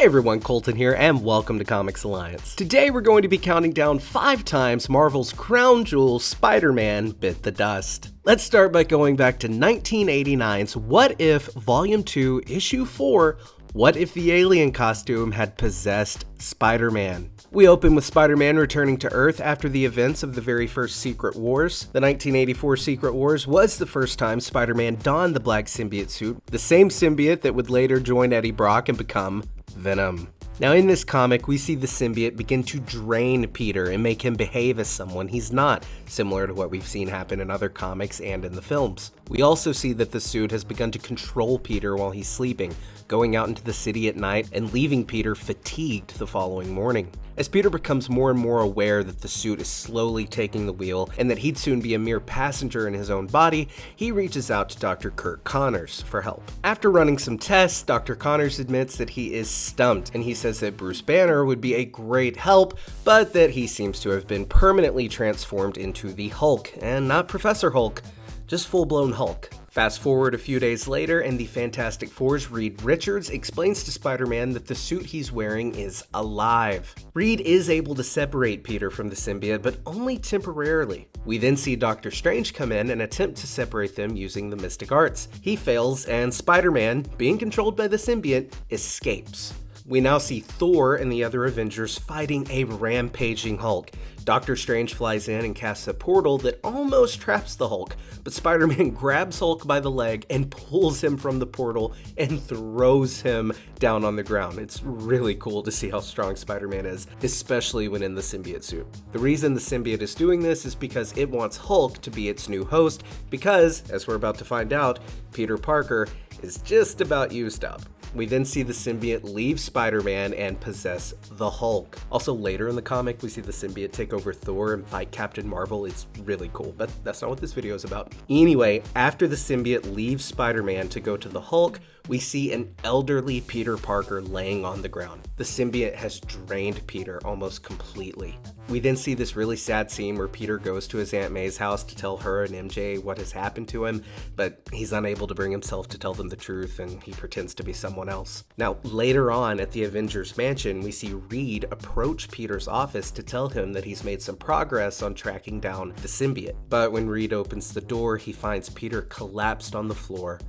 everyone, Colton here, and welcome to ComicsAlliance. Today we're going to be counting down 5 times Marvel's crown jewel, Spider-Man, bit the dust. Let's start by going back to 1989's What If Volume 2, Issue 4, What If the Alien Costume Had Possessed Spider-Man? We open with Spider-Man returning to Earth after the events of the very first Secret Wars. The 1984 Secret Wars was the first time Spider-Man donned the black symbiote suit, the same symbiote that would later join Eddie Brock and become Venom. Now in this comic, we see the symbiote begin to drain Peter and make him behave as someone he's not, similar to what we've seen happen in other comics and in the films. We also see that the suit has begun to control Peter while he's sleeping, going out into the city at night and leaving Peter fatigued the following morning. As Peter becomes more and more aware that the suit is slowly taking the wheel and that he'd soon be a mere passenger in his own body, he reaches out to Dr. Curt Connors for help. After running some tests, Dr. Connors admits that he is stumped, and he says that Bruce Banner would be a great help, but that he seems to have been permanently transformed into the Hulk, and not Professor Hulk, just full-blown Hulk. Fast forward a few days later, and the Fantastic Four's Reed Richards explains to Spider-Man that the suit he's wearing is alive. Reed is able to separate Peter from the symbiote, but only temporarily. We then see Doctor Strange come in and attempt to separate them using the mystic arts. He fails, and Spider-Man, being controlled by the symbiote, escapes. We now see Thor and the other Avengers fighting a rampaging Hulk. Doctor Strange flies in and casts a portal that almost traps the Hulk, but Spider-Man grabs Hulk by the leg and pulls him from the portal and throws him down on the ground. It's really cool to see how strong Spider-Man is, especially when in the symbiote suit. The reason the symbiote is doing this is because it wants Hulk to be its new host, because, as we're about to find out, Peter Parker is just about used up. We then see the symbiote leave Spider-Man and possess the Hulk. Also later in the comic, we see the symbiote take over Thor and fight Captain Marvel. It's really cool, but that's not what this video is about. Anyway, after the symbiote leaves Spider-Man to go to the Hulk, we see an elderly Peter Parker laying on the ground. The symbiote has drained Peter almost completely. We then see this really sad scene where Peter goes to his Aunt May's house to tell her and MJ what has happened to him, but he's unable to bring himself to tell them the truth, and he pretends to be someone else. Now, later on at the Avengers Mansion, we see Reed approach Peter's office to tell him that he's made some progress on tracking down the symbiote. But when Reed opens the door, he finds Peter collapsed on the floor,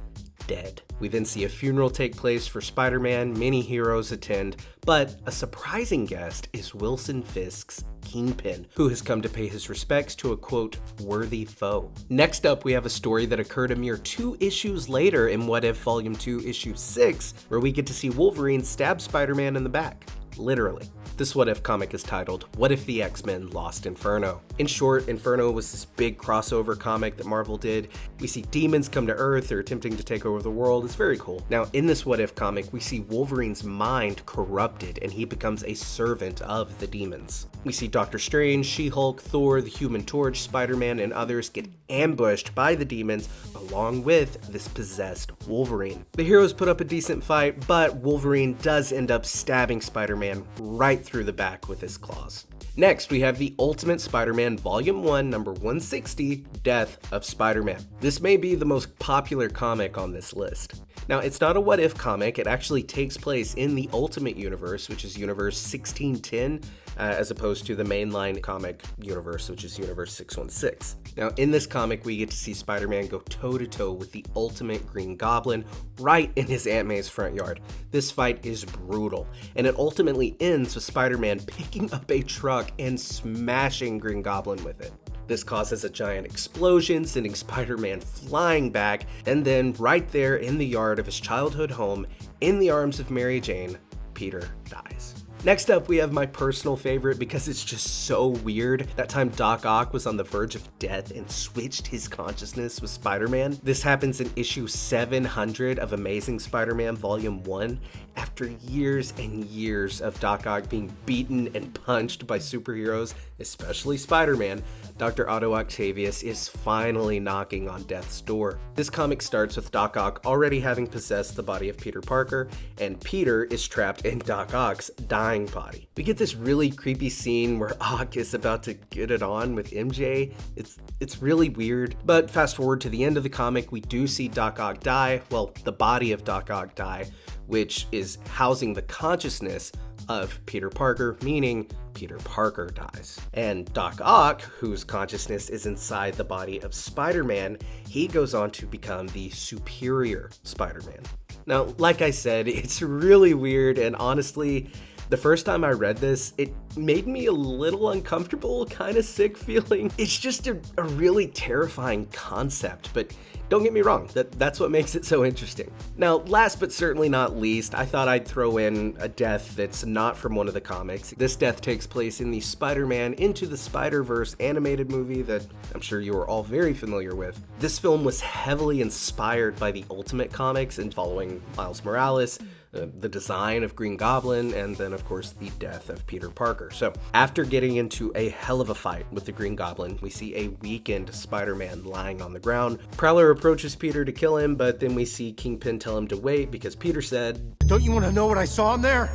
dead. We then see a funeral take place for Spider-Man, many heroes attend, but a surprising guest is Wilson Fisk's Kingpin, who has come to pay his respects to a quote, worthy foe. Next up, we have a story that occurred a mere 2 issues later in What If Volume 2, Issue 6, where we get to see Wolverine stab Spider-Man in the back. Literally. This What If comic is titled, What If the X-Men Lost Inferno? In short, Inferno was this big crossover comic that Marvel did. We see demons come to Earth, they're attempting to take over the world. It's very cool. Now, in this What If comic, we see Wolverine's mind corrupted and he becomes a servant of the demons. We see Doctor Strange, She-Hulk, Thor, the Human Torch, Spider-Man, and others get ambushed by the demons along with this possessed Wolverine. The heroes put up a decent fight, but Wolverine does end up stabbing Spider-Man right through the back with his claws. Next, we have the Ultimate Spider-Man Volume 1, number 160, Death of Spider-Man. This may be the most popular comic on this list. Now, it's not a What If comic, it actually takes place in the Ultimate Universe, which is Universe 1610, as opposed to the mainline comic universe, which is Universe 616. Now, in this comic, we get to see Spider-Man go toe-to-toe with the Ultimate Green Goblin right in his Aunt May's front yard. This fight is brutal, and it ultimately ends with Spider-Man picking up a truck and smashing Green Goblin with it. This causes a giant explosion, sending Spider-Man flying back, and then right there in the yard of his childhood home, in the arms of Mary Jane, Peter dies. Next up, we have my personal favorite because it's just so weird. That time Doc Ock was on the verge of death and switched his consciousness with Spider-Man. This happens in issue 700 of Amazing Spider-Man Volume 1. After years and years of Doc Ock being beaten and punched by superheroes, especially Spider-Man, Dr. Otto Octavius is finally knocking on death's door. This comic starts with Doc Ock already having possessed the body of Peter Parker, and Peter is trapped in Doc Ock's dying body. We get this really creepy scene where Ock is about to get it on with MJ. It's really weird, but fast forward to the end of the comic, we do see Doc Ock die, well, the body of Doc Ock die, which is housing the consciousness of Peter Parker, meaning Peter Parker dies. And Doc Ock, whose consciousness is inside the body of Spider-Man, he goes on to become the superior Spider-Man. Now, like I said, it's really weird, and honestly, the first time I read this, it made me a little uncomfortable, kind of sick feeling. It's just a really terrifying concept, but don't get me wrong, that's what makes it so interesting. Now, last but certainly not least, I thought I'd throw in a death that's not from one of the comics. This death takes place in the Spider-Man Into the Spider-Verse animated movie that I'm sure you are all very familiar with. This film was heavily inspired by the Ultimate comics and following Miles Morales, the design of Green Goblin, and then of course the death of Peter Parker. So after getting into a hell of a fight with the Green Goblin, we see a weakened Spider-Man lying on the ground. Prowler approaches Peter to kill him, but then we see Kingpin tell him to wait because Peter said, "Don't you want to know what I saw in there?"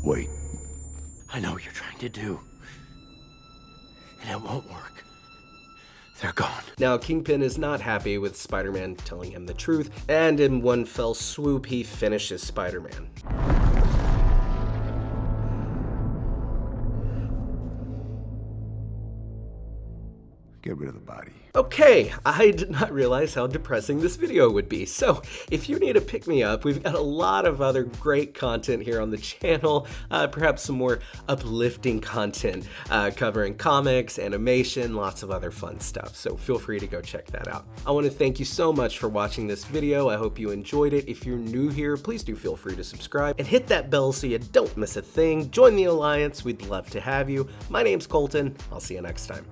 Wait. I know what you're trying to do, and it won't work. They're gone. Now, Kingpin is not happy with Spider-Man telling him the truth, and in one fell swoop, he finishes Spider-Man. Get rid of the body. Okay, I did not realize how depressing this video would be. So if you need a pick-me-up, we've got a lot of other great content here on the channel, perhaps some more uplifting content covering comics, animation, lots of other fun stuff. So feel free to go check that out. I want to thank you so much for watching this video. I hope you enjoyed it. If you're new here, please do feel free to subscribe and hit that bell so you don't miss a thing. Join the Alliance. We'd love to have you. My name's Colton. I'll see you next time.